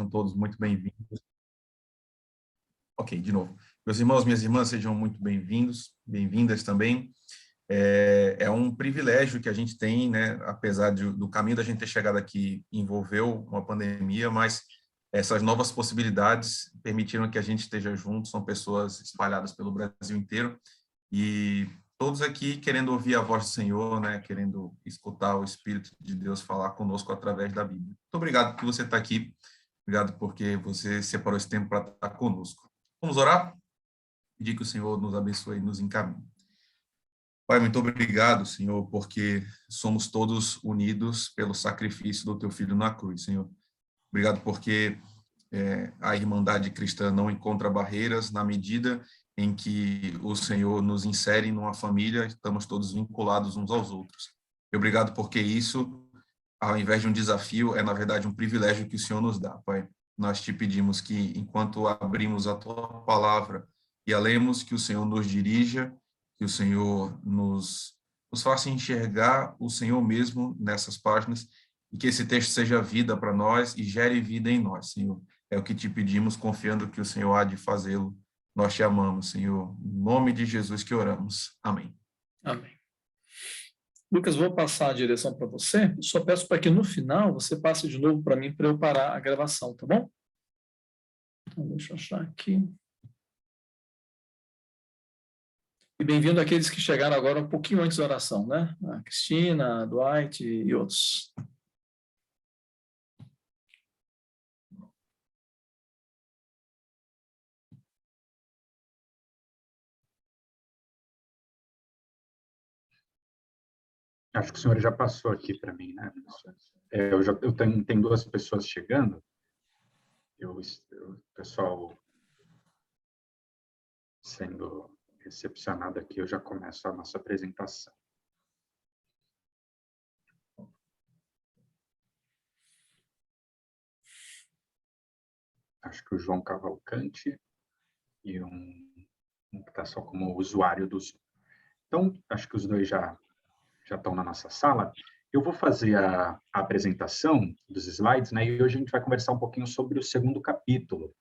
todos muito bem-vindos. Ok, de novo. Meus irmãos, minhas irmãs, sejam muito bem-vindos, bem-vindas também. É um privilégio que a gente tem, né? Apesar do caminho da gente ter chegado aqui envolveu uma pandemia, mas essas novas possibilidades permitiram que a gente esteja junto. São pessoas espalhadas pelo Brasil inteiro e todos aqui querendo ouvir a voz do Senhor, né? Querendo escutar o Espírito de Deus falar conosco através da Bíblia. Muito obrigado por você estar aqui. Obrigado porque você separou esse tempo para estar conosco. Vamos orar? Pedir que o Senhor nos abençoe e nos encaminhe. Pai, muito obrigado, Senhor, porque somos todos unidos pelo sacrifício do Teu Filho na cruz, Senhor. Obrigado porque a Irmandade Cristã não encontra barreiras na medida em que o Senhor nos insere numa família, estamos todos vinculados uns aos outros. E obrigado porque isso, ao invés de um desafio, é, na verdade, um privilégio que o Senhor nos dá, Pai. Nós te pedimos que, enquanto abrimos a Tua palavra e a lemos, que o Senhor nos dirija, que o Senhor nos faça enxergar o Senhor mesmo nessas páginas e que esse texto seja vida para nós e gere vida em nós, Senhor. É o que te pedimos, confiando que o Senhor há de fazê-lo. Nós te amamos, Senhor. Em nome de Jesus que oramos. Amém. Amém. Lucas, vou passar a direção para você. Só peço para que no final você passe de novo para mim para eu parar a gravação, tá bom? Então, deixa eu achar aqui. E bem-vindo àqueles que chegaram agora um pouquinho antes da oração, né? A Cristina, a Dwight e outros. Acho que o senhor já passou aqui para mim, né, professor? Eu tenho duas pessoas chegando. O pessoal sendo recepcionado aqui, eu já começo a nossa apresentação. Acho que o João Cavalcante e um que está só como usuário do Zoom. Então, acho que os dois já estão na nossa sala. Eu vou fazer a apresentação dos slides, né? E hoje a gente vai conversar um pouquinho sobre o segundo capítulo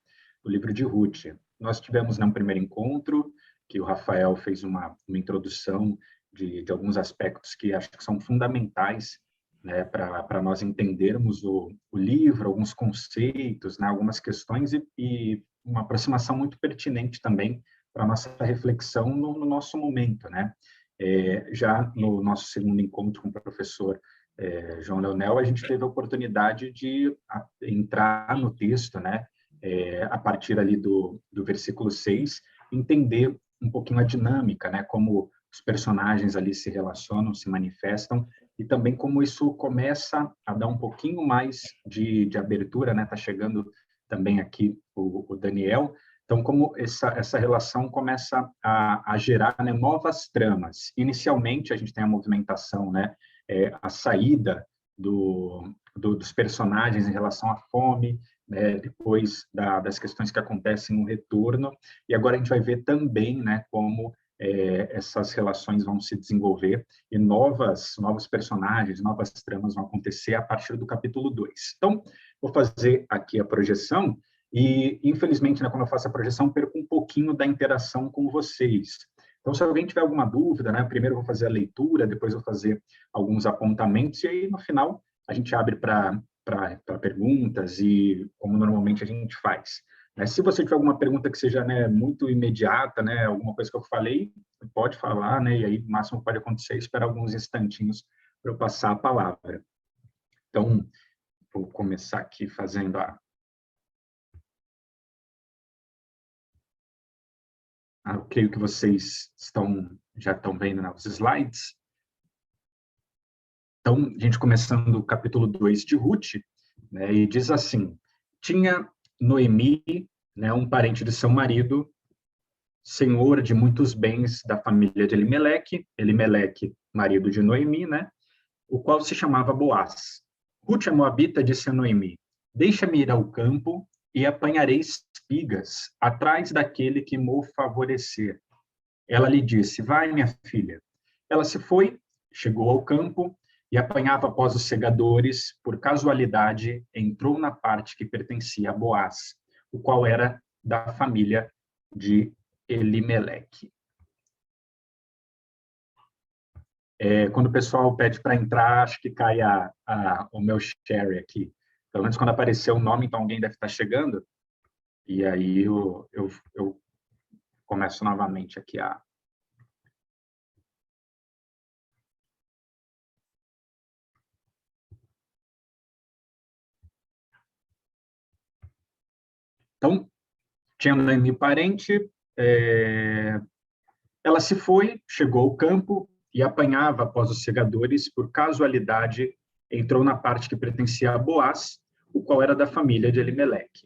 do livro de Ruth. Nós tivemos, né, um primeiro encontro, que o Rafael fez uma introdução de alguns aspectos que acho que são fundamentais, né, para nós entendermos o livro, alguns conceitos, né, algumas questões e uma aproximação muito pertinente também para a nossa reflexão no nosso momento, né? Já no nosso segundo encontro com o professor João Leonel, a gente teve a oportunidade de entrar no texto, né, a partir ali do versículo 6, entender um pouquinho a dinâmica, né, como os personagens ali se relacionam, se manifestam, e também como isso começa a dar um pouquinho mais de abertura, né, está chegando também aqui o Daniel. Então, como essa relação começa a gerar, né, novas tramas. Inicialmente, a gente tem a movimentação, né, a saída dos personagens em relação à fome, né, depois das questões que acontecem no retorno, e agora a gente vai ver também, né, como essas relações vão se desenvolver e novos personagens, novas tramas vão acontecer a partir do capítulo 2. Então, vou fazer aqui a projeção. E, infelizmente, né, quando eu faço a projeção, perco um pouquinho da interação com vocês. Então, se alguém tiver alguma dúvida, né, primeiro eu vou fazer a leitura, depois eu vou fazer alguns apontamentos, e aí, no final, a gente abre para perguntas, e como normalmente a gente faz. Se você tiver alguma pergunta que seja, né, muito imediata, né, alguma coisa que eu falei, pode falar, né, e aí o máximo que pode acontecer é esperar alguns instantinhos para eu passar a palavra. Então, vou começar aqui fazendo eu creio que vocês já estão vendo, né, os slides. Então, a gente começando o capítulo 2 de Ruth, né, e diz assim: tinha Noemi, né, um parente de seu marido, senhor de muitos bens da família de Elimeleque, marido de Noemi, né, o qual se chamava Boaz. Ruth, a moabita, disse a Noemi: deixa-me ir ao campo e apanharei espigas atrás daquele que me favorecer. Ela lhe disse: vai, minha filha. Ela se foi, chegou ao campo e apanhava após os segadores, por casualidade, entrou na parte que pertencia a Boaz, o qual era da família de Elimeleque. Quando o pessoal pede para entrar, acho que cai o meu share aqui. Pelo menos quando apareceu o nome, então alguém deve estar chegando. E aí eu começo novamente aqui a... Então, tinha Noemi parente, ela se foi, chegou ao campo e apanhava após os segadores, por casualidade, entrou na parte que pertencia a Boaz, o qual era da família de Elimeleque.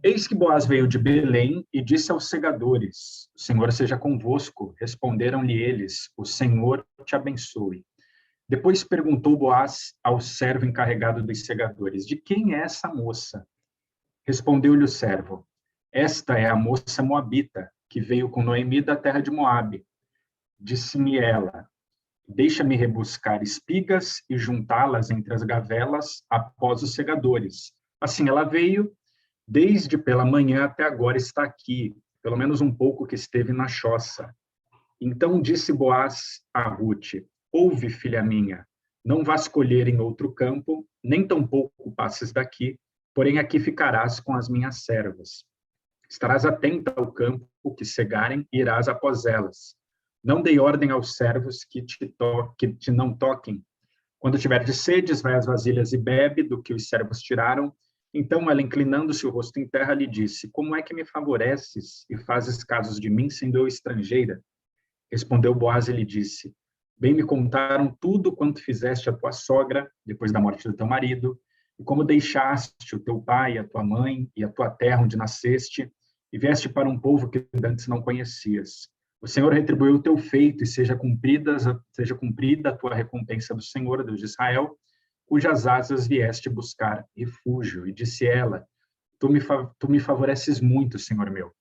Eis que Boaz veio de Belém e disse aos segadores: o Senhor seja convosco. Responderam-lhe eles: o Senhor te abençoe. Depois perguntou Boaz ao servo encarregado dos segadores: de quem é essa moça? Respondeu-lhe o servo: esta é a moça moabita, que veio com Noemi da terra de Moabe. Disse-me ela: deixa-me rebuscar espigas e juntá-las entre as gavelas após os segadores. Assim ela veio, desde pela manhã até agora está aqui, pelo menos um pouco que esteve na choça. Então disse Boaz a Ruth: ouve, filha minha, não vás colher em outro campo, nem tampouco passes daqui, porém aqui ficarás com as minhas servas. Estarás atenta ao campo que cegarem e irás após elas. Não dei ordem aos servos que te não toquem. Quando tiveres sedes, vai às vasilhas e bebe do que os servos tiraram. Então ela, inclinando-se o rosto em terra, lhe disse: como é que me favoreces e fazes casos de mim, sendo eu estrangeira? Respondeu Boaz e lhe disse: bem me contaram tudo quanto fizeste a tua sogra, depois da morte do teu marido, e como deixaste o teu pai, a tua mãe e a tua terra onde nasceste, e vieste para um povo que antes não conhecias. O Senhor retribuiu o teu feito, e seja cumprida a tua recompensa do Senhor, Deus de Israel, cujas asas vieste buscar refúgio. E disse ela: tu me favoreces muito, Senhor meu,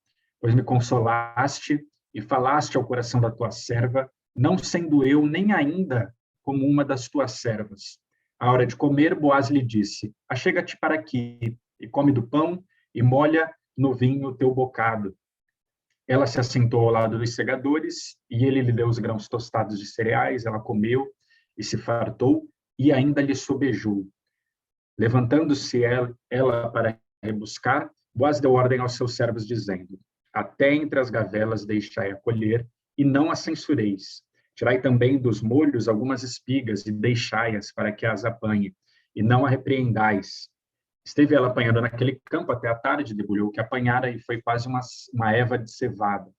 pois me consolaste e falaste ao coração da tua serva, não sendo eu nem ainda como uma das tuas servas. À hora de comer, Boaz lhe disse: achega-te para aqui, e come do pão, e molha no vinho o teu bocado. Ela se assentou ao lado dos segadores, e ele lhe deu os grãos tostados de cereais, ela comeu e se fartou, e ainda lhe sobejou. Levantando-se ela para rebuscar, Boaz deu ordem aos seus servos, dizendo: até entre as gavelas deixai-a colher, e não a censureis. Tirai também dos molhos algumas espigas, e deixai-as para que as apanhe, e não a repreendais. Esteve ela apanhando naquele campo até a tarde, debulhou o que apanhara, e foi quase uma eva de cevada.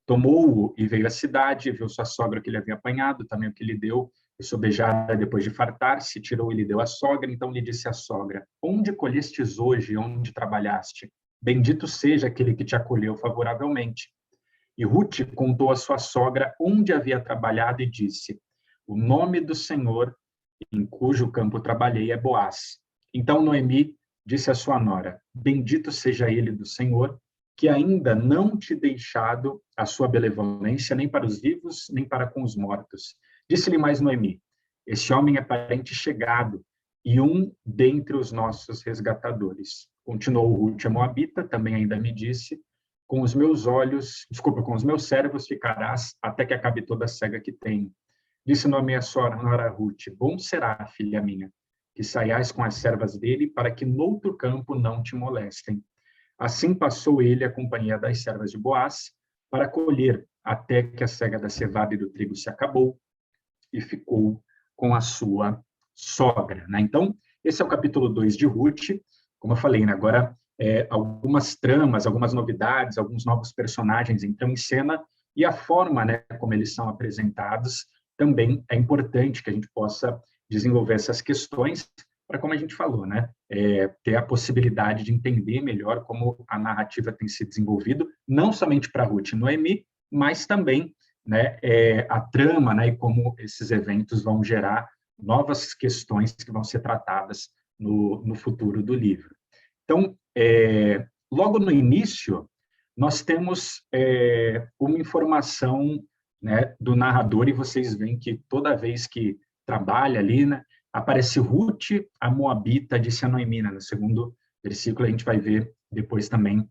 Tomou-o e veio à cidade, viu sua sogra que lhe havia apanhado, também o que lhe deu, e sobejara depois de fartar-se, tirou e lhe deu à sogra. Então lhe disse a sogra: onde colhestes hoje, onde trabalhaste? Bendito seja aquele que te acolheu favoravelmente. E Ruth contou à sua sogra onde havia trabalhado e disse: o nome do Senhor em cujo campo trabalhei é Boaz. Então Noemi disse à sua nora: bendito seja ele do Senhor, que ainda não te deixado a sua benevolência nem para os vivos, nem para com os mortos. Disse-lhe mais Noemi: esse homem é parente chegado e um dentre os nossos resgatadores. Continuou Ruth a moabita, também ainda me disse: com os meus servos ficarás até que acabe toda a cega que tenho. Disse Noemi a sua nora Ruth: bom será, filha minha, que saiais com as servas dele, para que noutro campo não te molestem. Assim passou ele a companhia das servas de Boaz para colher, até que a cega da cevada e do trigo se acabou, e ficou com a sua sogra. Né? Então, esse é o capítulo 2 de Ruth. Como eu falei, né? Agora algumas tramas, algumas novidades, alguns novos personagens entram em cena, e a forma, né, como eles são apresentados também é importante que a gente possa desenvolver essas questões para, como a gente falou, né, ter a possibilidade de entender melhor como a narrativa tem se desenvolvido, não somente para Ruth e Noemi, mas também, né, a trama, né, e como esses eventos vão gerar novas questões que vão ser tratadas no futuro do livro. Então, logo no início, nós temos uma informação, né, do narrador, e vocês veem que toda vez que trabalha ali, né? Aparece Ruth, a Moabita, disse a Noemi, né? No segundo versículo a gente vai ver depois também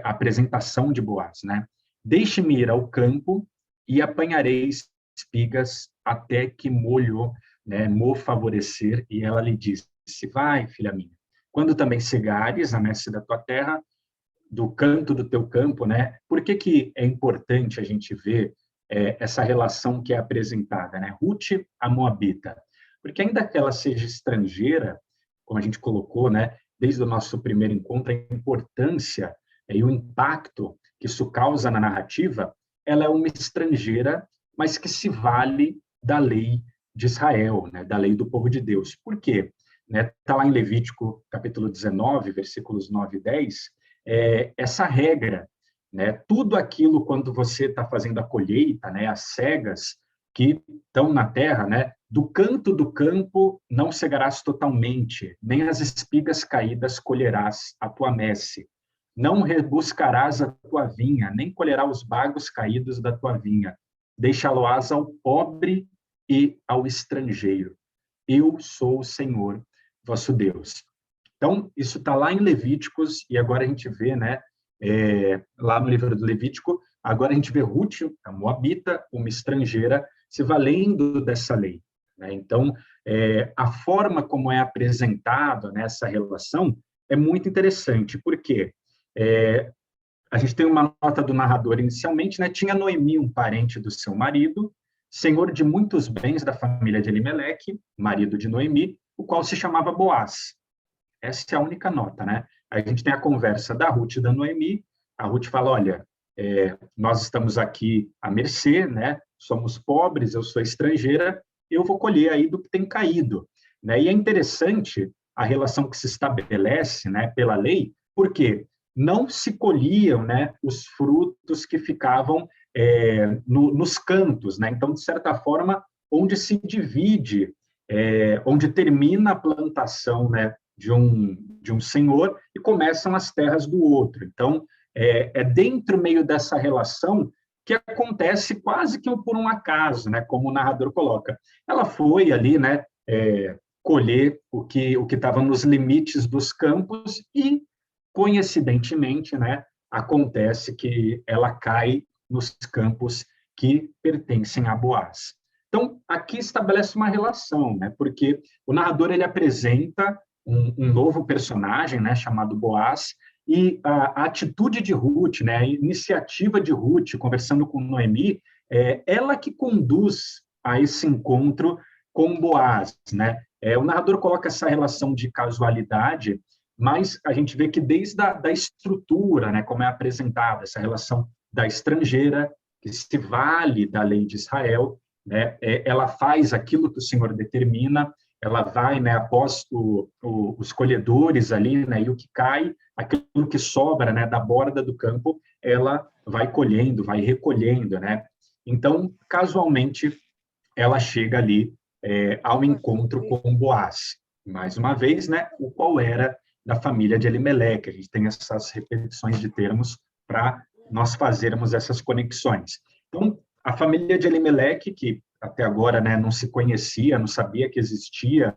a apresentação de Boaz, né? Deixe-me ir ao campo e apanharei espigas até que molho, né, mo favorecer. E ela lhe disse, vai, filha minha, quando também cegares a messe da tua terra, do canto do teu campo, né? Por que é importante a gente ver essa relação que é apresentada, né? Ruth, a Moabita. Porque ainda que ela seja estrangeira, como a gente colocou, né? Desde o nosso primeiro encontro, a importância e o impacto que isso causa na narrativa, ela é uma estrangeira, mas que se vale da lei de Israel, né? Da lei do povo de Deus. Por quê? Está lá em Levítico, capítulo 19, versículos 9 e 10, essa regra, né? Tudo aquilo quando você está fazendo a colheita, né? As cegas que estão na terra, né? Do canto do campo não cegarás totalmente, nem as espigas caídas colherás a tua messe. Não rebuscarás a tua vinha, nem colherás os bagos caídos da tua vinha. Deixá-lo-ás ao pobre e ao estrangeiro. Eu sou o Senhor, vosso Deus. Então, isso está lá em Levíticos, e agora a gente vê, né, lá no livro do Levítico, agora a gente vê Ruth, a Moabita, uma estrangeira, se valendo dessa lei, né? Então, a forma como é apresentada nessa relação é muito interessante, porque a gente tem uma nota do narrador inicialmente, né, tinha Noemi, um parente do seu marido, senhor de muitos bens da família de Elimeleque, marido de Noemi, o qual se chamava Boaz. Essa é a única nota, né? A gente tem a conversa da Ruth e da Noemi. A Ruth fala, olha, nós estamos aqui à mercê, né? Somos pobres, eu sou estrangeira, eu vou colher aí do que tem caído, né? E é interessante a relação que se estabelece, né, pela lei, porque não se colhiam, né, os frutos que ficavam nos cantos, né? Então, de certa forma, onde se divide, onde termina a plantação, né, de um senhor e começam as terras do outro. Então, dentro meio dessa relação que acontece quase que por um acaso, né, como o narrador coloca. Ela foi ali, né, colher o que estava nos limites dos campos e, coincidentemente, né, acontece que ela cai nos campos que pertencem a Boaz. Então, aqui estabelece uma relação, né, porque o narrador ele apresenta um novo personagem, né, chamado Boaz, e a atitude de Ruth, né, a iniciativa de Ruth, conversando com Noemi, ela que conduz a esse encontro com Boaz, né? O narrador coloca essa relação de casualidade, mas a gente vê que desde da estrutura, né, como é apresentada, essa relação da estrangeira, que se vale da lei de Israel, né, ela faz aquilo que o Senhor determina, ela vai, né, após os colhedores ali, né, e o que cai, aquilo que sobra, né, da borda do campo, ela vai colhendo, vai recolhendo, né? Então, casualmente, ela chega ali ao encontro com Boaz. Mais uma vez, né, o qual era da família de Elimeleque. A gente tem essas repetições de termos para nós fazermos essas conexões. Então, a família de Elimeleque, que até agora, né, não se conhecia, não sabia que existia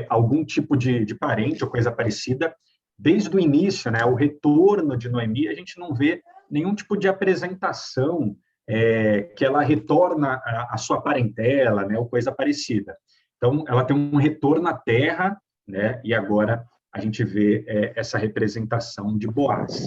algum tipo de parente ou coisa parecida, desde o início, né, o retorno de Noemi, a gente não vê nenhum tipo de apresentação que ela retorna a sua parentela, né, ou coisa parecida. Então, ela tem um retorno à terra, né, e agora a gente vê essa representação de Boaz.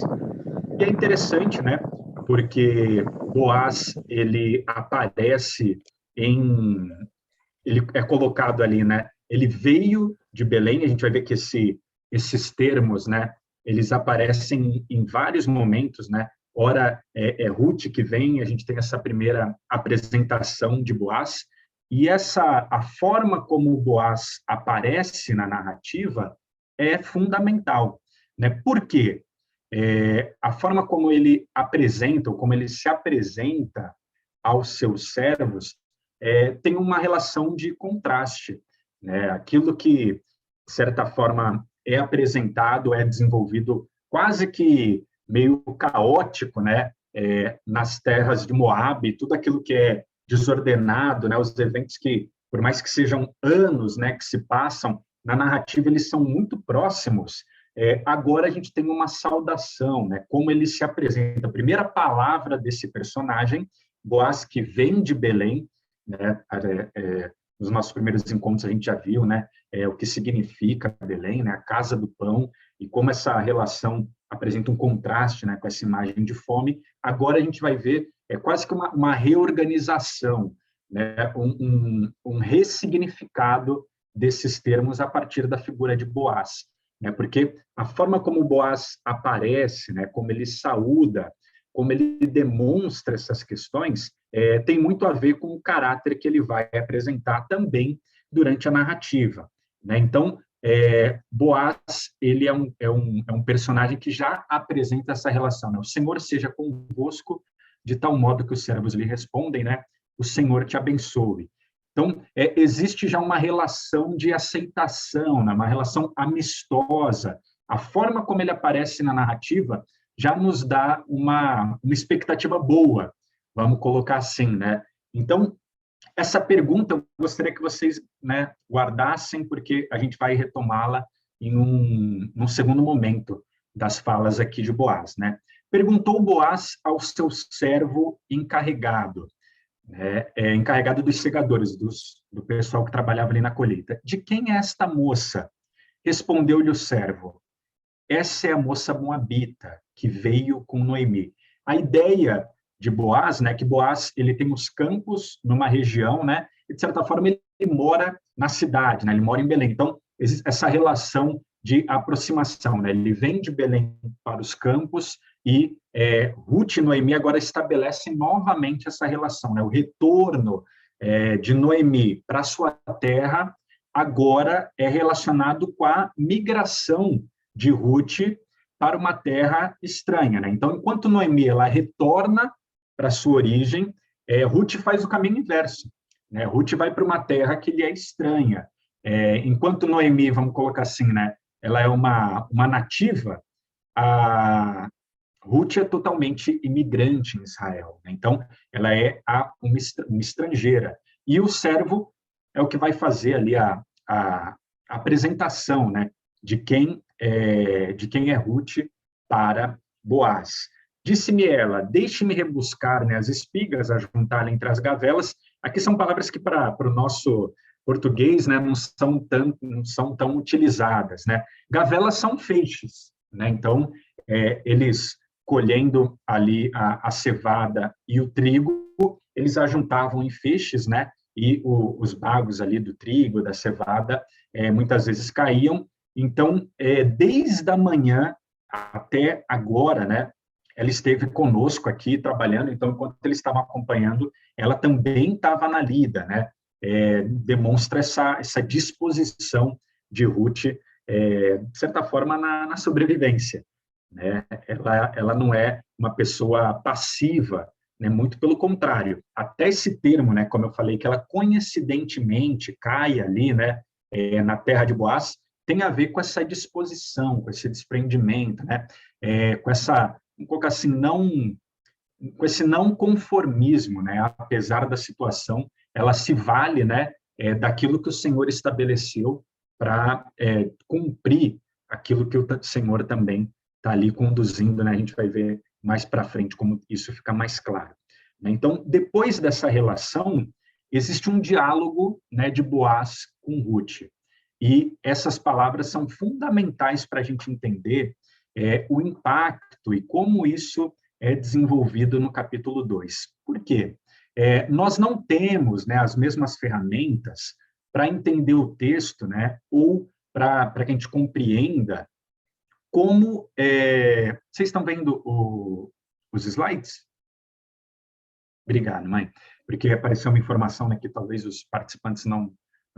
E é interessante, né, porque Boaz, ele aparece ele é colocado ali, né, ele veio de Belém, a gente vai ver que esses termos, né, eles aparecem em vários momentos, né, ora é Ruth que vem, a gente tem essa primeira apresentação de Boaz, e a forma como o Boaz aparece na narrativa é fundamental, né? Por quê? A forma como ele apresenta, ou como ele se apresenta aos seus servos, tem uma relação de contraste, né? Aquilo que, de certa forma, é apresentado, é desenvolvido quase que meio caótico, né? Nas terras de Moabe, tudo aquilo que é desordenado, né? Os eventos que por mais que sejam anos, né, que se passam, na narrativa eles são muito próximos. Agora a gente tem uma saudação, né, como ele se apresenta. A primeira palavra desse personagem, Boaz, que vem de Belém, né, nos nossos primeiros encontros a gente já viu, né, o que significa Belém, né, a casa do pão, e como essa relação apresenta um contraste, né, com essa imagem de fome. Agora a gente vai ver quase que uma reorganização, né, um ressignificado desses termos a partir da figura de Boaz, né, porque a forma como Boaz aparece, né, como ele saúda, como ele demonstra essas questões, tem muito a ver com o caráter que ele vai apresentar também durante a narrativa, né? Então, Boaz, ele é um personagem que já apresenta essa relação, né? O Senhor seja convosco, de tal modo que os servos lhe respondem, né? O Senhor te abençoe. Então, existe já uma relação de aceitação, né? Uma relação amistosa. A forma como ele aparece na narrativa já nos dá uma expectativa boa, vamos colocar assim, né? Então, essa pergunta eu gostaria que vocês, né, guardassem, porque a gente vai retomá-la num segundo momento das falas aqui de Boaz, né? Perguntou Boaz ao seu servo encarregado, né, encarregado dos segadores, do pessoal que trabalhava ali na colheita: de quem é esta moça? Respondeu-lhe o servo: essa é a moça moabita que veio com Noemi. A ideia de Boaz, né, que Boaz ele tem os campos numa região, né, e de certa forma ele mora na cidade, né, ele mora em Belém. Então existe essa relação de aproximação, né? Ele vem de Belém para os campos e Ruth e Noemi agora estabelecem novamente essa relação, né? O retorno de Noemi para sua terra agora é relacionado com a migração de Ruth para uma terra estranha, né? Então, enquanto Noemi ela retorna para sua origem, Ruth faz o caminho inverso, né? Ruth vai para uma terra que lhe é estranha. Enquanto Noemi, vamos colocar assim, né? Ela é uma nativa, a Ruth é totalmente imigrante em Israel, né? Então, ela é uma estrangeira. E o servo é o que vai fazer ali a apresentação, né? De quem é Ruth para Boaz. Disse-me ela: deixe-me rebuscar, né, as espigas a juntar entre as gavelas. Aqui são palavras que para o nosso português, né, não são tão utilizadas, né? Gavelas são feixes, né? Então, eles colhendo ali a cevada e o trigo, eles ajuntavam em feixes, né? E os bagos ali do trigo, da cevada, muitas vezes caíam. Então, desde a manhã até agora, né, ela esteve conosco aqui trabalhando. Então, enquanto eles estavam acompanhando, ela também estava na lida, né? Demonstra essa disposição de Ruth, de certa forma, na sobrevivência, né? Ela não é uma pessoa passiva, né? Muito pelo contrário. Até esse termo, né, como eu falei, que ela coincidentemente cai ali, né, na terra de Boaz, tem a ver com essa disposição, com esse desprendimento, né? Com essa, vamos colocar assim, com esse não conformismo, né? Apesar da situação, ela se vale, né, daquilo que o Senhor estabeleceu para cumprir aquilo que o Senhor também está ali conduzindo, né? A gente vai ver mais para frente como isso fica mais claro, né? Então, depois dessa relação, existe um diálogo, né, de Boaz com Ruth. E essas palavras são fundamentais para a gente entender o impacto e como isso é desenvolvido no capítulo 2. Por quê? Nós não temos, né, as mesmas ferramentas para entender o texto, né, ou para que a gente compreenda como... vocês estão vendo os slides? Obrigado, mãe. Porque apareceu uma informação, né, que talvez os participantes não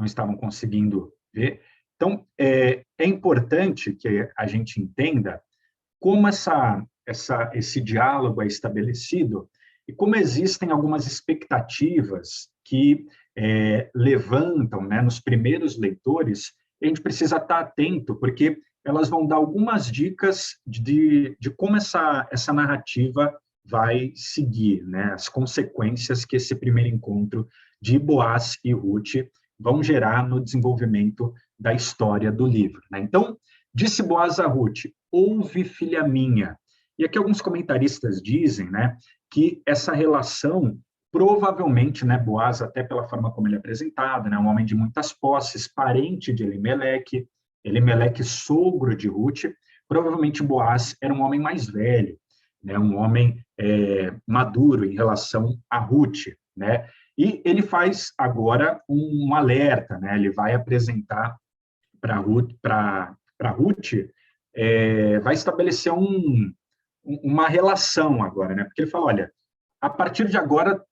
estavam conseguindo ver. Então, é importante que a gente entenda como esse diálogo é estabelecido e como existem algumas expectativas que levantam, né, nos primeiros leitores. A gente precisa estar atento, porque elas vão dar algumas dicas de como essa narrativa vai seguir, né, as consequências que esse primeiro encontro de Boaz e Ruth vão gerar no desenvolvimento da história do livro, né? Então, disse Boaz a Ruth: ouve, filha minha. E aqui alguns comentaristas dizem, né, que essa relação, provavelmente, né, Boaz, até pela forma como ele é apresentado, né, um homem de muitas posses, parente de Elimeleque, Elimeleque, sogro de Ruth, provavelmente Boaz era um homem mais velho, né, um homem maduro em relação a Ruth, né? E ele faz agora um alerta, né? Ele vai apresentar para Ruth, vai estabelecer uma relação agora, né? Porque ele fala, olha, a partir de agora,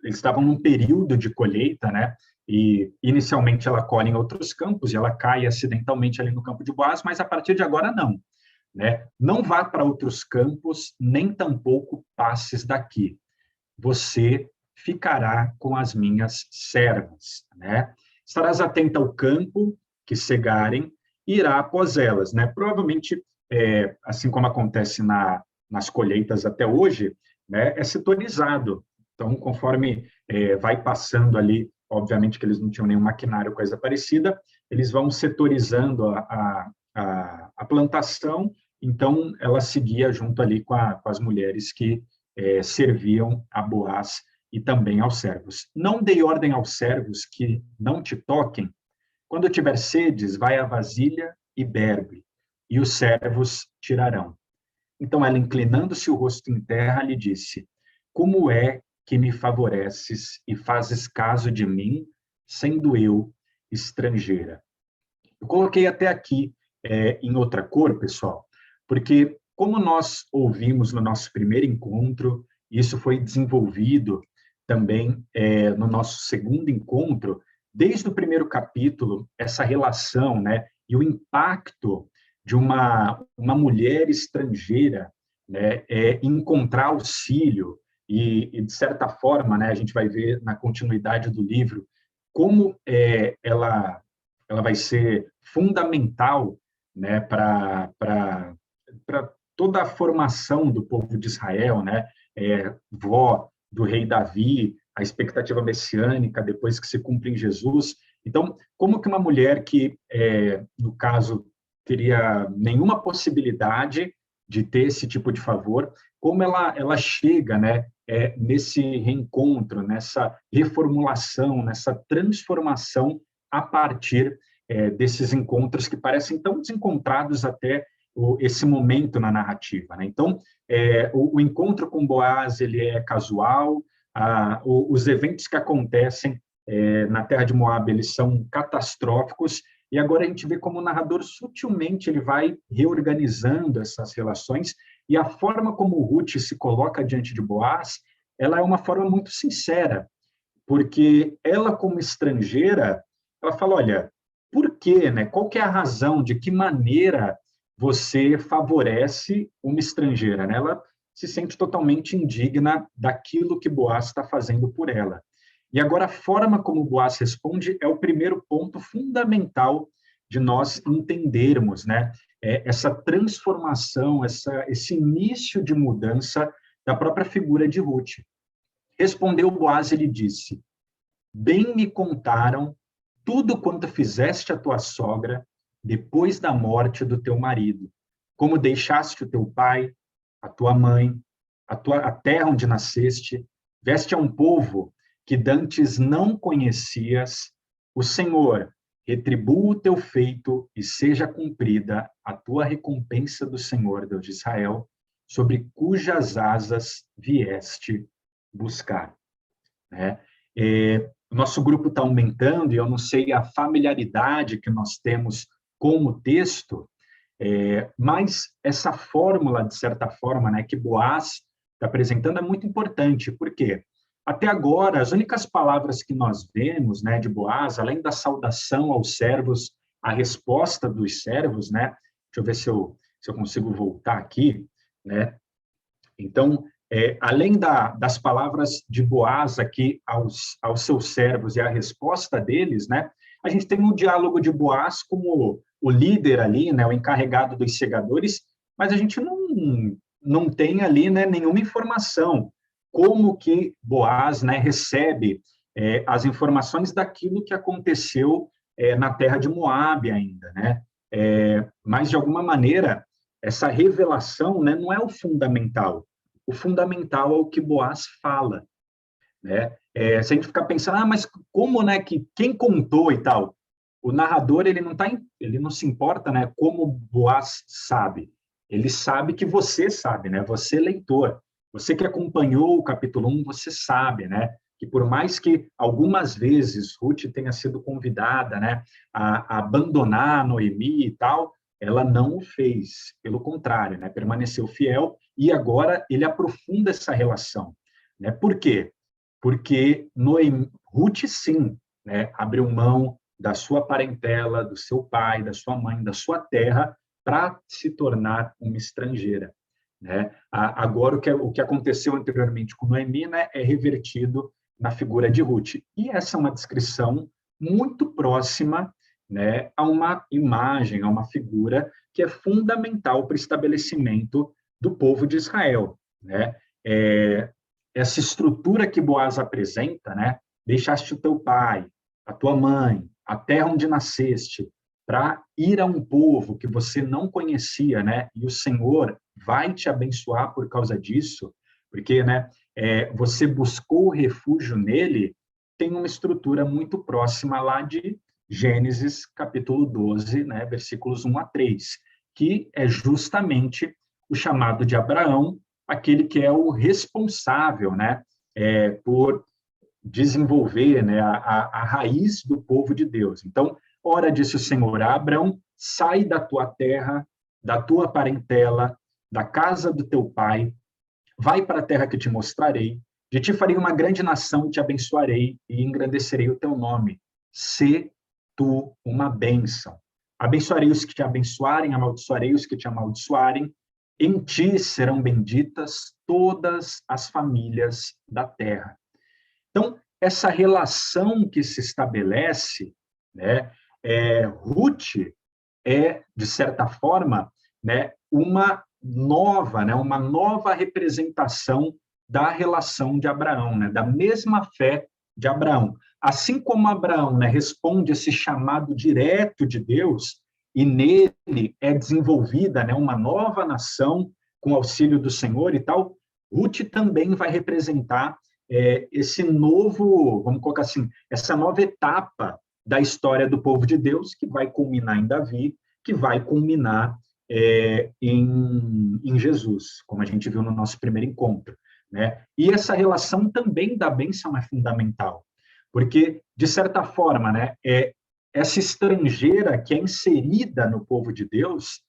eles estavam num período de colheita, né? E inicialmente ela colhe em outros campos e ela cai acidentalmente ali no campo de Boaz, mas a partir de agora não, né? Não vá para outros campos, nem tampouco passes daqui. Você ficará com as minhas servas, né? Estarás atenta ao campo que cegarem, irá após elas, né? Provavelmente, assim como acontece nas colheitas até hoje, né, é setorizado. Então, conforme vai passando ali, obviamente que eles não tinham nenhum maquinário, coisa parecida, eles vão setorizando a plantação, então ela seguia junto ali com as mulheres que serviam a Boaz e também aos servos. Não dei ordem aos servos que não te toquem. Quando tiver sedes, vai à vasilha e bebe, e os servos tirarão. Então ela, inclinando-se o rosto em terra, lhe disse: como é que me favoreces e fazes caso de mim, sendo eu estrangeira? Eu coloquei até aqui em outra cor, pessoal, porque como nós ouvimos no nosso primeiro encontro, isso foi desenvolvido também no nosso segundo encontro, desde o primeiro capítulo, essa relação, né, e o impacto de uma mulher estrangeira, né, encontrar auxílio e, de certa forma, né, a gente vai ver na continuidade do livro como ela vai ser fundamental, né, para toda a formação do povo de Israel, né, vó do rei Davi, a expectativa messiânica depois que se cumpre em Jesus. Então, como que uma mulher que, no caso, teria nenhuma possibilidade de ter esse tipo de favor, como ela chega, né, nesse reencontro, nessa reformulação, nessa transformação a partir desses encontros que parecem tão desencontrados até esse momento na narrativa, né? Então, o encontro com Boaz, ele é casual, os eventos que acontecem na terra de Moab, eles são catastróficos, e agora a gente vê como o narrador sutilmente ele vai reorganizando essas relações, e a forma como Ruth se coloca diante de Boaz, ela é uma forma muito sincera, porque ela, como estrangeira, ela fala, olha, por quê, né? Qual que é a razão, de que maneira você favorece uma estrangeira, né? Ela se sente totalmente indigna daquilo que Boaz está fazendo por ela. E agora a forma como Boaz responde é o primeiro ponto fundamental de nós entendermos, né? Essa transformação, esse início de mudança da própria figura de Ruth. Respondeu Boaz e lhe disse: bem me contaram tudo quanto fizeste a tua sogra depois da morte do teu marido, como deixaste o teu pai, a tua mãe, a terra onde nasceste, veste a um povo que dantes não conhecias. O Senhor retribua o teu feito e seja cumprida a tua recompensa do Senhor, Deus de Israel, sobre cujas asas vieste buscar. Né? O nosso grupo está aumentando e eu não sei a familiaridade que nós temos com o texto, mas essa fórmula, de certa forma, né, que Boaz está apresentando é muito importante, porque até agora as únicas palavras que nós vemos, né, de Boaz, além da saudação aos servos, a resposta dos servos, né, deixa eu ver se eu consigo voltar aqui, né, então, além das palavras de Boaz aqui aos seus servos e a resposta deles, né, a gente tem um diálogo de Boaz como o líder ali, né, o encarregado dos segadores, mas a gente não tem ali, né, nenhuma informação como que Boaz, né, recebe as informações daquilo que aconteceu na terra de Moabe ainda, né? Mas, de alguma maneira, essa revelação, né, não é o fundamental. O fundamental é o que Boaz fala, né? Se a gente ficar pensando, mas como, né, que quem contou e tal? O narrador, ele não se importa, né, como Boaz sabe. Ele sabe que você sabe, né? Você, leitor. Você que acompanhou o capítulo 1, você sabe, né? Que por mais que algumas vezes Ruth tenha sido convidada, né, a abandonar Noemi e tal, ela não o fez. Pelo contrário, né? Permaneceu fiel e agora ele aprofunda essa relação, né? Por quê? Porque Ruth, sim, né, abriu mão da sua parentela, do seu pai, da sua mãe, da sua terra, para se tornar uma estrangeira, né? Agora, o que aconteceu anteriormente com Noemi, né, é revertido na figura de Ruth. E essa é uma descrição muito próxima, né, a uma imagem, a uma figura que é fundamental para o estabelecimento do povo de Israel, né? Essa estrutura que Boaz apresenta, né? Deixaste o teu pai, a tua mãe, a terra onde nasceste, para ir a um povo que você não conhecia, né? E o Senhor vai te abençoar por causa disso, porque, né? Você buscou refúgio nele, tem uma estrutura muito próxima lá de Gênesis, capítulo 12, né? Versículos 1 a 3, que é justamente o chamado de Abraão, aquele que é o responsável, né? Por desenvolver, né, a raiz do povo de Deus. Então, ora disse o Senhor a Abrão, sai da tua terra, da tua parentela, da casa do teu pai, vai para a terra que te mostrarei, de ti farei uma grande nação, te abençoarei e engrandecerei o teu nome. Sê tu uma bênção. Abençoarei os que te abençoarem, amaldiçoarei os que te amaldiçoarem, em ti serão benditas todas as famílias da terra. Então, essa relação que se estabelece, né, Ruth de certa forma, né, uma nova representação da relação de Abraão, né, da mesma fé de Abraão. Assim como Abraão, né, responde esse chamado direto de Deus, e nele é desenvolvida, né, uma nova nação com auxílio do Senhor e tal, Ruth também vai representar esse novo, vamos colocar assim, essa nova etapa da história do povo de Deus, que vai culminar em Davi, que vai culminar em Jesus, como a gente viu no nosso primeiro encontro, né? E essa relação também da bênção é fundamental, porque, de certa forma, né, essa estrangeira que é inserida no povo de Deus,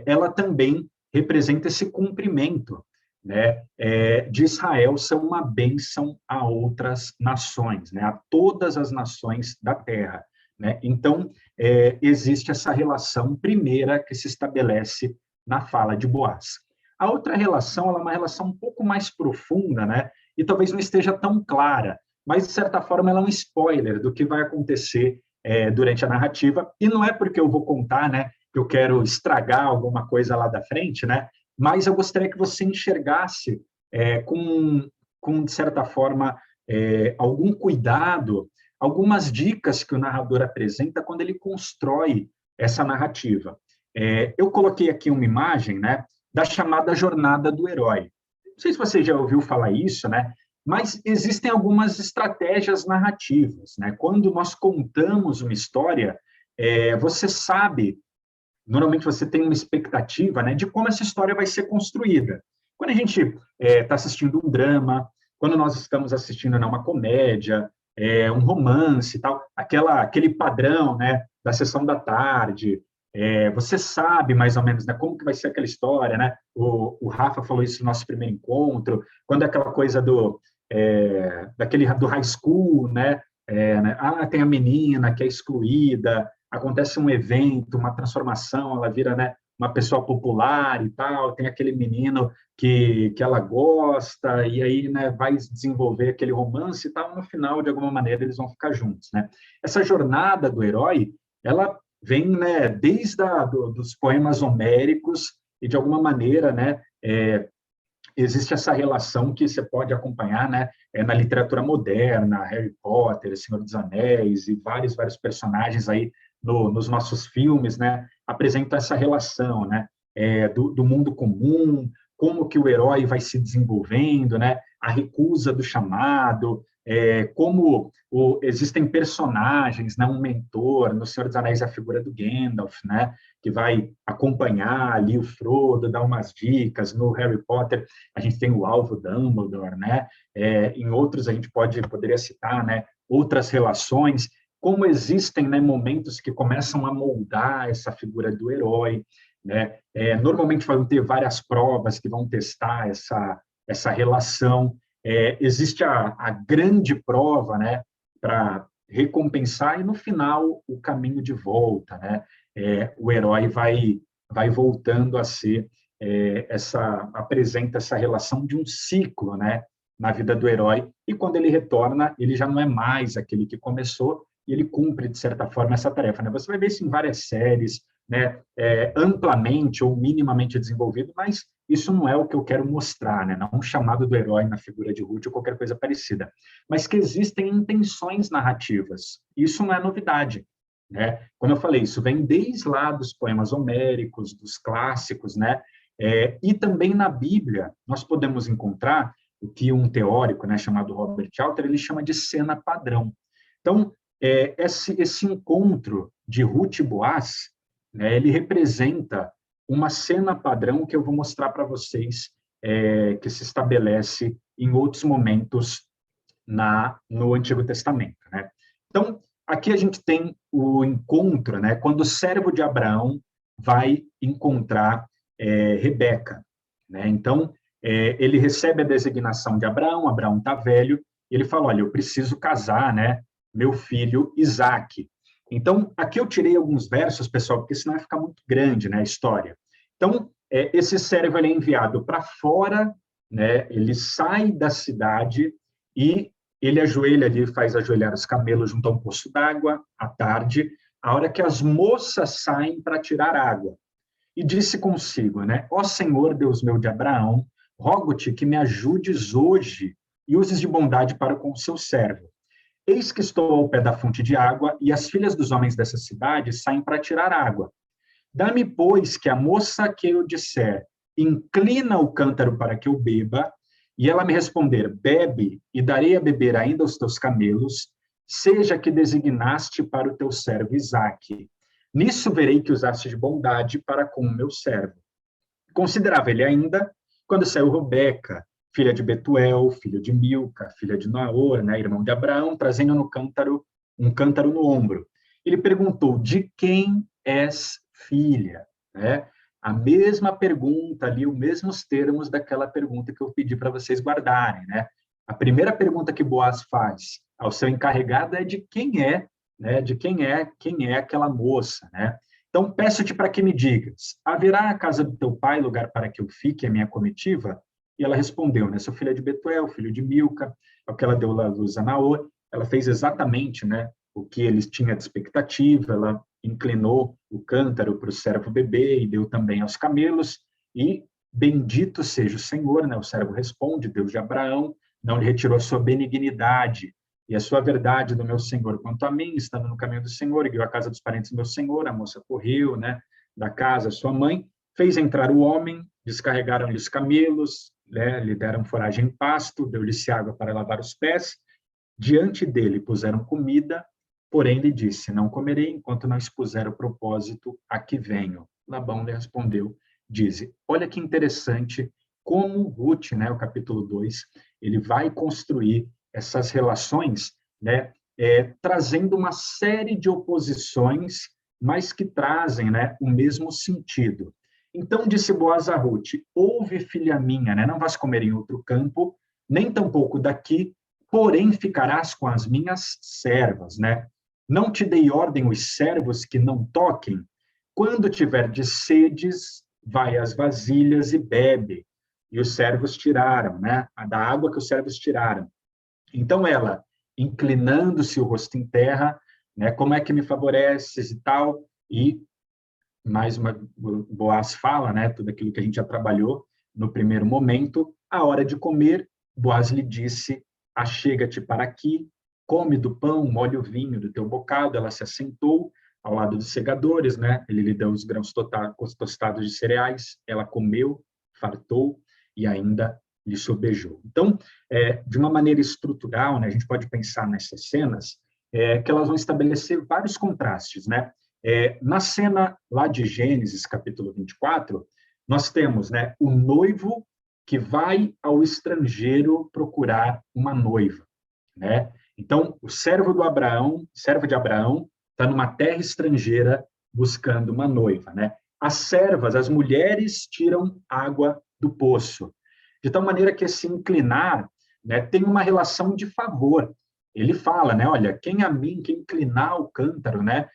ela também representa esse cumprimento, né, de Israel ser uma bênção a outras nações, né, a todas as nações da terra, né? Então, existe essa relação primeira que se estabelece na fala de Boaz. A outra relação, ela é uma relação um pouco mais profunda, né, e talvez não esteja tão clara, mas, de certa forma, ela é um spoiler do que vai acontecer durante a narrativa, e não é porque eu vou contar, né, que eu quero estragar alguma coisa lá da frente, né, mas eu gostaria que você enxergasse com, de certa forma, algum cuidado, algumas dicas que o narrador apresenta quando ele constrói essa narrativa. Eu coloquei aqui uma imagem, né, da chamada jornada do herói. Não sei se você já ouviu falar isso, né, mas existem algumas estratégias narrativas, né? Quando nós contamos uma história, você sabe, normalmente você tem uma expectativa, né, de como essa história vai ser construída. Quando a gente está assistindo um drama, quando nós estamos assistindo, né, uma comédia, um romance e tal, aquele padrão, né, da sessão da tarde, você sabe mais ou menos, né, como que vai ser aquela história, né? O Rafa falou isso no nosso primeiro encontro, quando é aquela coisa do high school, né? Tem a menina que é excluída, acontece um evento, uma transformação, ela vira, né, uma pessoa popular e tal, tem aquele menino que ela gosta, e aí, né, vai desenvolver aquele romance e tal, no final, de alguma maneira, eles vão ficar juntos, né? Essa jornada do herói, ela vem, né, desde dos poemas homéricos, e de alguma maneira, né, existe essa relação que você pode acompanhar, né, na literatura moderna, Harry Potter, Senhor dos Anéis e vários personagens aí nos nossos filmes, né, apresentam essa relação, né, do mundo comum, como que o herói vai se desenvolvendo, né, a recusa do chamado, como existem personagens, né, um mentor, no Senhor dos Anéis a figura do Gandalf, né, que vai acompanhar ali o Frodo, dar umas dicas. No Harry Potter a gente tem o alvo Dumbledore, né, em outros a gente poderia citar, né, outras relações, como existem, né, momentos que começam a moldar essa figura do herói, né, normalmente vão ter várias provas que vão testar essa relação. Existe a grande prova, né, para recompensar, e no final o caminho de volta, né? O herói vai voltando a ser apresenta essa relação de um ciclo, né, na vida do herói, e quando ele retorna, ele já não é mais aquele que começou, e ele cumpre, de certa forma, essa tarefa, né? Você vai ver isso em várias séries, né, amplamente ou minimamente desenvolvido, mas isso não é o que eu quero mostrar, né? Não um chamado do herói na figura de Ruth ou qualquer coisa parecida, mas que existem intenções narrativas. Isso não é novidade, né? Como eu falei, isso vem desde lá dos poemas homéricos, dos clássicos, né? E também na Bíblia nós podemos encontrar o que um teórico, né, chamado Robert Alter, ele chama de cena padrão. Então, esse encontro de Ruth e Boaz, né, ele representa uma cena padrão que eu vou mostrar para vocês, que se estabelece em outros momentos no Antigo Testamento, né? Então, aqui a gente tem o encontro, né, quando o servo de Abraão vai encontrar Rebeca, né? Então, ele recebe a designação de Abraão está velho, e ele fala, olha, eu preciso casar, né, meu filho Isaque. Então, aqui eu tirei alguns versos, pessoal, porque senão vai ficar muito grande, né, a história. Então, esse servo ele é enviado para fora, né, ele sai da cidade e ele ajoelha ali, faz ajoelhar os camelos junto a um poço d'água, à tarde, a hora que as moças saem para tirar água. E disse consigo, né, ó Senhor, Deus meu de Abraão, rogo-te que me ajudes hoje e uses de bondade para com o seu servo. Eis que estou ao pé da fonte de água, e as filhas dos homens dessa cidade saem para tirar água. Dá-me, pois, que a moça que eu disser, inclina o cântaro para que eu beba, e ela me responder, bebe, e darei a beber ainda aos teus camelos, seja que designaste para o teu servo Isaque. Nisso verei que usaste de bondade para com o meu servo. Considerava ele ainda, quando saiu Rebeca, filha de Betuel, filha de Milca, filha de Naor, né, irmão de Abraão, trazendo um cântaro no ombro. Ele perguntou, de quem és filha? Né? A mesma pergunta ali, os mesmos termos daquela pergunta que eu pedi para vocês guardarem. Né? A primeira pergunta que Boaz faz ao seu encarregado é de quem é, né? De quem é aquela moça, né? Então, peço-te para que me digas, haverá a casa do teu pai lugar para que eu fique, a minha comitiva? E ela respondeu, né, sou filha de Betuel, filho de Milca, é o que ela deu à luz a Naor. Ela fez exatamente, né, o que eles tinham de expectativa, ela inclinou o cântaro para o servo beber e deu também aos camelos, e bendito seja o Senhor, né, o servo responde, Deus de Abraão, não lhe retirou a sua benignidade e a sua verdade do meu Senhor quanto a mim, estando no caminho do Senhor, e guiou a casa dos parentes do meu Senhor, a moça correu, né, da casa, sua mãe, fez entrar o homem, descarregaram-lhe os camelos, né, lhe deram foragem em pasto, deu-lhe água para lavar os pés, diante dele puseram comida, porém lhe disse, não comerei enquanto não expuser o propósito a que venho. Labão lhe respondeu, diz, olha que interessante como Ruth, né, o capítulo 2, ele vai construir essas relações, né, trazendo uma série de oposições, mas que trazem, né, o mesmo sentido. Então disse Boaz a Ruth, ouve, filha minha, né, não vás comer em outro campo, nem tampouco daqui, porém ficarás com as minhas servas, né? Não te dei ordem os servos que não toquem? Quando tiver de sedes, vai às vasilhas e bebe. E os servos tiraram, né? Da água que os servos tiraram. Então ela, inclinando-se o rosto em terra, né? Como é que me favoreces e tal? E mais uma Boaz fala, né? Tudo aquilo que a gente já trabalhou no primeiro momento. à hora de comer, Boaz lhe disse, achega-te para aqui, come do pão, molhe o vinho do teu bocado. Ela se assentou ao lado dos segadores, né? Ele lhe deu os grãos tostados de cereais, ela comeu, fartou e ainda lhe sobejou. Então, de uma maneira estrutural, né, a gente pode pensar nessas cenas, que elas vão estabelecer vários contrastes, né? Na cena lá de Gênesis, capítulo 24, nós temos, né, o noivo que vai ao estrangeiro procurar uma noiva, né? Então, o servo de Abraão, está numa terra estrangeira buscando uma noiva, né? As servas, as mulheres, tiram água do poço, de tal maneira que esse inclinar, né, tem uma relação de favor. Ele fala, né? Olha, quem inclinar o cântaro, né,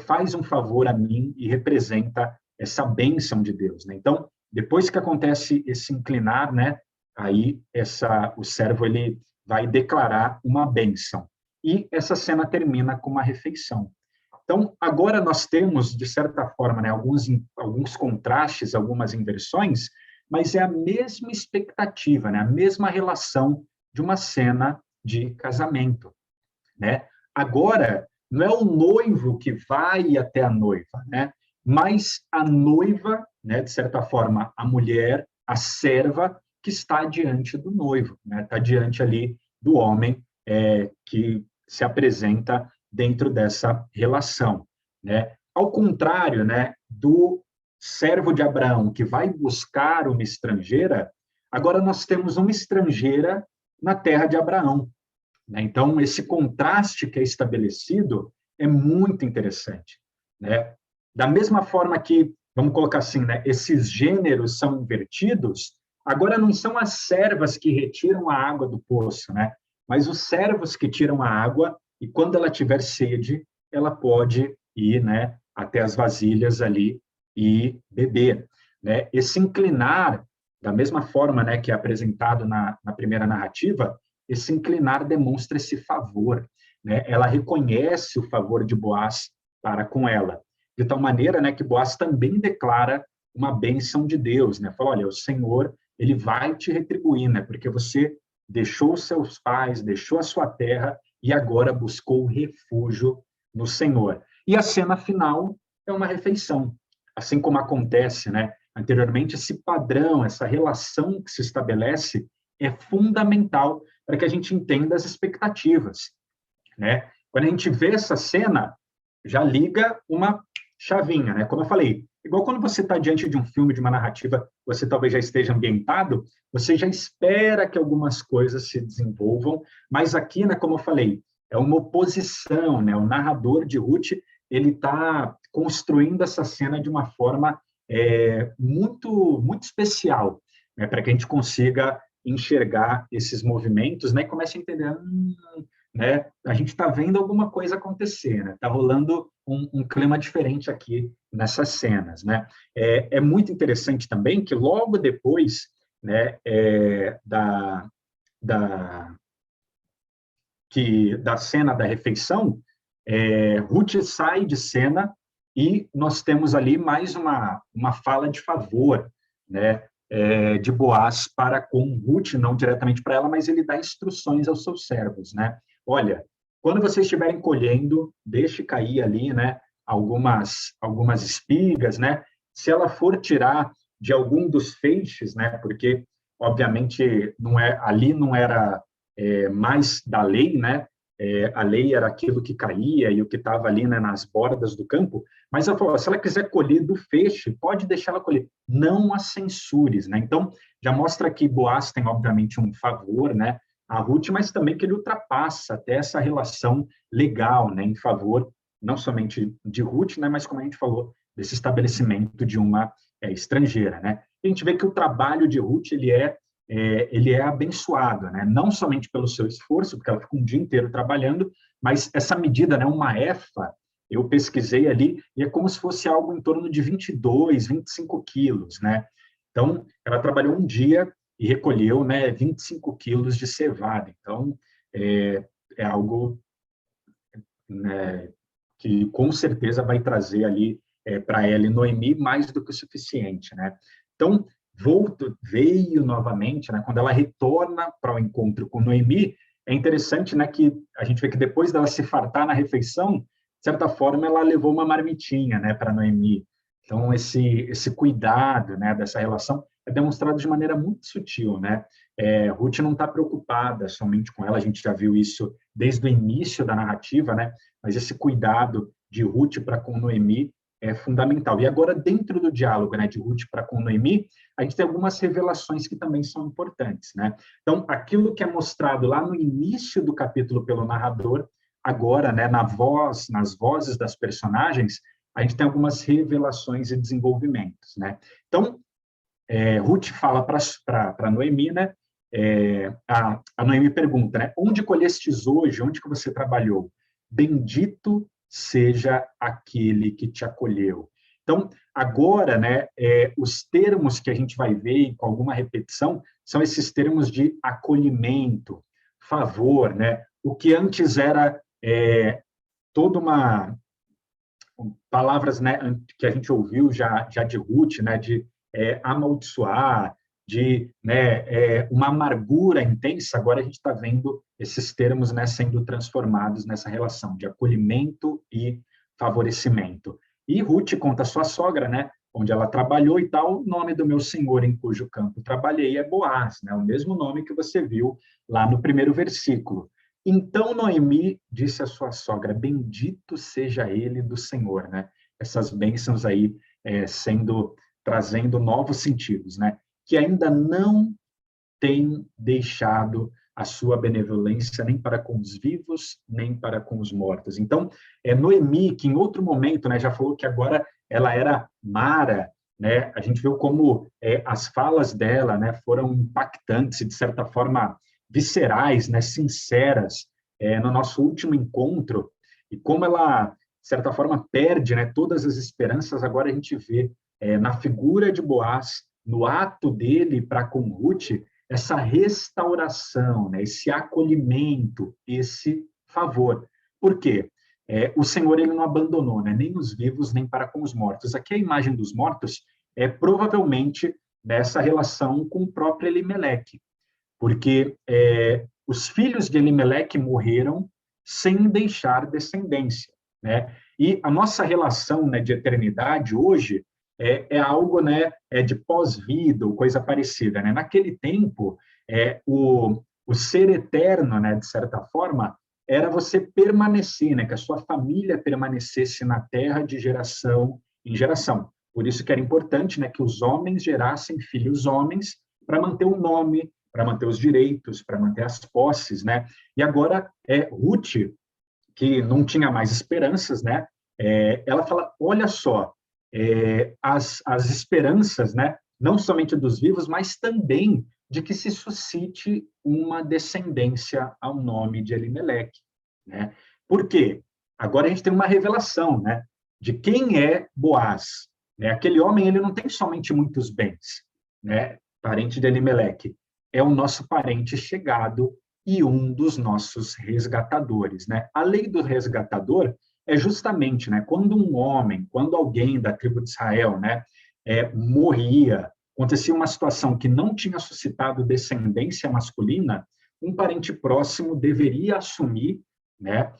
faz um favor a mim e representa essa bênção de Deus, né? Então, depois que acontece esse inclinar, né, aí o servo ele vai declarar uma bênção. E essa cena termina com uma refeição. Então, agora nós temos, de certa forma, né, alguns contrastes, algumas inversões, mas é a mesma expectativa, né, a mesma relação de uma cena de casamento, né? Agora, não é o noivo que vai até a noiva, né? Mas a noiva, né, de certa forma, a mulher, a serva, que está diante do noivo, né? Está diante ali do homem que se apresenta dentro dessa relação, né? Ao contrário, né, do servo de Abraão que vai buscar uma estrangeira, agora nós temos uma estrangeira na terra de Abraão, né? Então, esse contraste que é estabelecido é muito interessante, né? Da mesma forma que, vamos colocar assim, né, esses gêneros são invertidos, agora não são as servas que retiram a água do poço, né? Mas os servos que tiram a água e quando ela tiver sede, ela pode ir, né, até as vasilhas ali e beber, né? Esse inclinar, da mesma forma, né, que é apresentado na primeira narrativa, esse inclinar demonstra esse favor, né? Ela reconhece o favor de Boaz para com ela, de tal maneira, né, que Boaz também declara uma bênção de Deus, né? Fala, olha, o Senhor, ele vai te retribuir, né? Porque você deixou os seus pais, deixou a sua terra e agora buscou refúgio no Senhor. E a cena final é uma refeição, assim como acontece, né, anteriormente, esse padrão, essa relação que se estabelece é fundamental para que a gente entenda as expectativas, né? Quando a gente vê essa cena, já liga uma chavinha, né? Como eu falei, igual quando você está diante de um filme, de uma narrativa, você talvez já esteja ambientado, você já espera que algumas coisas se desenvolvam, mas aqui, né, como eu falei, é uma oposição, né? O narrador de Ruth, ele está construindo essa cena de uma forma muito, muito especial, né? Para que a gente consiga enxergar esses movimentos, né? E comece a entender, né? A gente está vendo alguma coisa acontecer, né? Está rolando um clima diferente aqui nessas cenas, né? É muito interessante também que logo depois, né, da cena da refeição, Ruth sai de cena e nós temos ali mais uma fala de favor, né, de Boaz para com Ruth, não diretamente para ela, mas ele dá instruções aos seus servos, né? Olha, quando vocês estiverem colhendo, deixe cair ali, né, algumas espigas, né? Se ela for tirar de algum dos feixes, né, porque obviamente ali não era mais da lei, né? A lei era aquilo que caía e o que estava ali, né, nas bordas do campo, mas ela falou, se ela quiser colher do feixe, pode deixar ela colher, não a censures, né? Então, já mostra que Boaz tem, obviamente, um favor, né, a Ruth, mas também que ele ultrapassa até essa relação legal, né, em favor, não somente de Ruth, né, mas como a gente falou, desse estabelecimento de uma estrangeira, né? A gente vê que o trabalho de Ruth, ele é abençoado, né? Não somente pelo seu esforço, porque ela fica um dia inteiro trabalhando, mas essa medida, né, uma efa, eu pesquisei ali, e é como se fosse algo em torno de 22, 25 quilos, né? Então, ela trabalhou um dia e recolheu, né, 25 quilos de cevada. Então, é algo, né, que com certeza vai trazer ali para ela e Noemi mais do que o suficiente, né? Então, veio novamente, né, quando ela retorna para o encontro com Noemi, é interessante, né, que a gente vê que depois dela se fartar na refeição, de certa forma, ela levou uma marmitinha, né, para Noemi. Então, esse cuidado, né, dessa relação é demonstrado de maneira muito sutil, né? Ruth não está preocupada somente com ela, a gente já viu isso desde o início da narrativa, né? Mas esse cuidado de Ruth para com Noemi é fundamental. E agora, dentro do diálogo, né, de Ruth para com Noemi, a gente tem algumas revelações que também são importantes, né? Então, aquilo que é mostrado lá no início do capítulo pelo narrador, agora, né, nas vozes das personagens, a gente tem algumas revelações e desenvolvimentos, né? Então, Ruth fala para Noemi, né? A Noemi pergunta, né? Onde colhestes hoje? Onde que você trabalhou? Bendito seja aquele que te acolheu. Então, agora, né? Os termos que a gente vai ver com alguma repetição são esses termos de acolhimento, favor, né? O que antes era toda uma palavras, né, que a gente ouviu já de Ruth, né, de amaldiçoar, de, né, uma amargura intensa. Agora a gente está vendo esses termos, né, sendo transformados nessa relação de acolhimento e favorecimento. E Ruth conta a sua sogra, né, onde ela trabalhou e tal, o nome do meu senhor em cujo campo trabalhei é Boaz, né, o mesmo nome que você viu lá no primeiro versículo. Então Noemi disse à sua sogra, bendito seja ele do Senhor, né? Essas bênçãos aí trazendo novos sentidos, né? Que ainda não tem deixado a sua benevolência nem para com os vivos, nem para com os mortos. Então, Noemi, que em outro momento, né, já falou que agora ela era Mara, né? A gente viu como as falas dela, né, foram impactantes e, de certa forma, viscerais, né, sinceras, no nosso último encontro, e como ela, de certa forma, perde, né, todas as esperanças. Agora a gente vê na figura de Boaz, no ato dele para com Ruth, essa restauração, né, esse acolhimento, esse favor. Por quê? O Senhor ele não abandonou, né, nem os vivos, nem para com os mortos. Aqui a imagem dos mortos é provavelmente nessa relação com o próprio Elimeleque, porque os filhos de Elimeleque morreram sem deixar descendência, né? E a nossa relação, né, de eternidade hoje é algo, né, de pós-vida ou coisa parecida, né? Naquele tempo, o ser eterno, né, de certa forma, era você permanecer, né, que a sua família permanecesse na terra de geração em geração. Por isso que era importante, né, que os homens gerassem filhos homens para manter o nome, para manter os direitos, para manter as posses, né? E agora Ruth, que não tinha mais esperanças, né? Ela fala, olha só, as esperanças, né? Não somente dos vivos, mas também de que se suscite uma descendência ao nome de Elimeleque, né? Por quê? Agora a gente tem uma revelação, né? De quem é Boaz, né? Aquele homem, ele não tem somente muitos bens, né? Parente de Elimeleque, é o nosso parente chegado e um dos nossos resgatadores, né? A lei do resgatador é justamente, né, quando alguém da tribo de Israel, né, morria, acontecia uma situação que não tinha suscitado descendência masculina, um parente próximo deveria assumir, né,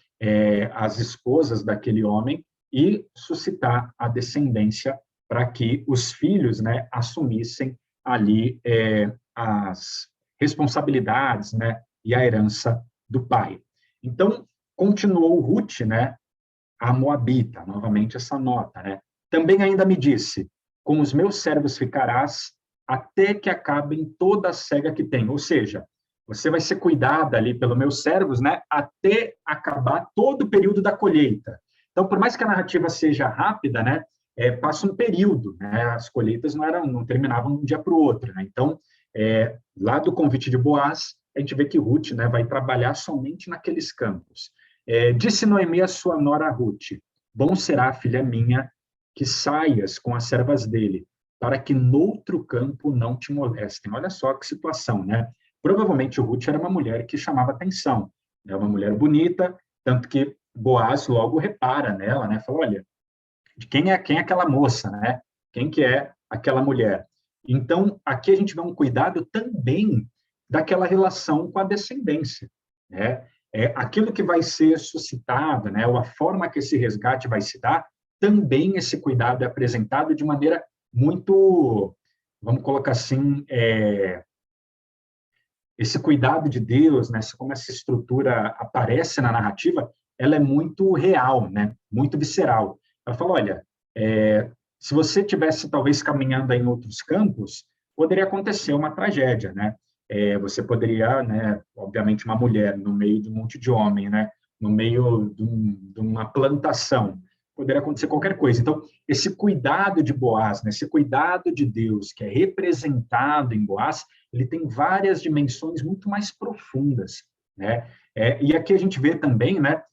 as esposas daquele homem e suscitar a descendência para que os filhos, né, assumissem ali as responsabilidades, né, e a herança do pai. Então, continuou Ruth, né, a moabita, novamente essa nota, né? Também ainda me disse, com os meus servos ficarás até que acabem toda a cega que tem, ou seja, você vai ser cuidada ali pelos meus servos, né, até acabar todo o período da colheita. Então, por mais que a narrativa seja rápida, né, passa um período, né, as colheitas não terminavam de um dia para o outro, né? Então, lá do convite de Boaz, a gente vê que Ruth, né, vai trabalhar somente naqueles campos. Disse Noemi a sua nora Ruth, bom será, filha minha, que saias com as servas dele, para que noutro campo não te molestem. Olha só que situação, né? Provavelmente Ruth era uma mulher que chamava atenção, né? Uma mulher bonita, tanto que Boaz logo repara nela, né? Fala, olha, de quem é aquela moça, né? Quem que é aquela mulher? Então, aqui a gente vê um cuidado também daquela relação com a descendência, né? Aquilo que vai ser suscitado, né? Ou a forma que esse resgate vai se dar, também esse cuidado é apresentado de maneira muito, vamos colocar assim, esse cuidado de Deus, né? Como essa estrutura aparece na narrativa, ela é muito real, né? Muito visceral. Ela fala, olha, se você tivesse talvez caminhando em outros campos, poderia acontecer uma tragédia, né? Você poderia, né? Obviamente, uma mulher no meio de um monte de homem, né? No meio de uma plantação, poderia acontecer qualquer coisa. Então, esse cuidado de Boaz, né? Esse cuidado de Deus que é representado em Boaz, ele tem várias dimensões muito mais profundas, né? E aqui a gente vê também, né?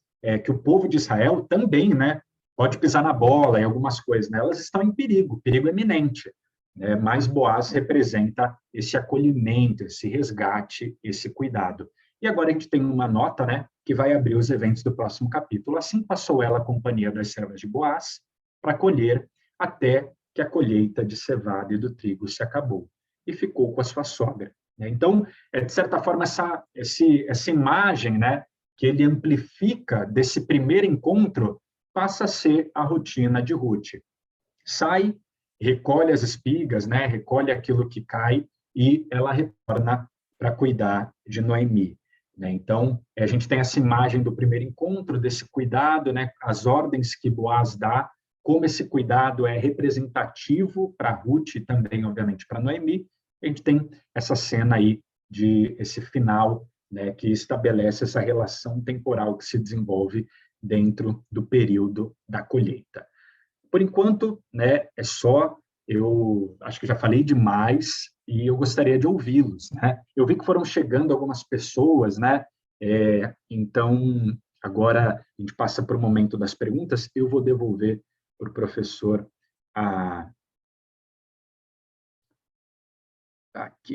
Que o povo de Israel também, né? Pode pisar na bola em algumas coisas, né? Elas estão em perigo eminente, né? Mas Boaz representa esse acolhimento, esse resgate, esse cuidado. E agora a gente tem uma nota, né, que vai abrir os eventos do próximo capítulo. Assim passou ela a companhia das servas de Boaz para colher até que a colheita de cevada e do trigo se acabou e ficou com a sua sogra. Então, de certa forma, essa imagem, né, que ele amplifica desse primeiro encontro passa a ser a rotina de Ruth. Sai, recolhe as espigas, né, recolhe aquilo que cai e ela retorna para cuidar de Noemi. Né? Então, a gente tem essa imagem do primeiro encontro, desse cuidado, né, as ordens que Boaz dá, como esse cuidado é representativo para Ruth e também, obviamente, para Noemi. A gente tem essa cena aí, esse final, né, que estabelece essa relação temporal que se desenvolve dentro do período da colheita. Por enquanto, né, eu acho que já falei demais e eu gostaria de ouvi-los, né? Eu vi que foram chegando algumas pessoas, né? Então, agora a gente passa para o momento das perguntas, eu vou devolver para o professor aqui.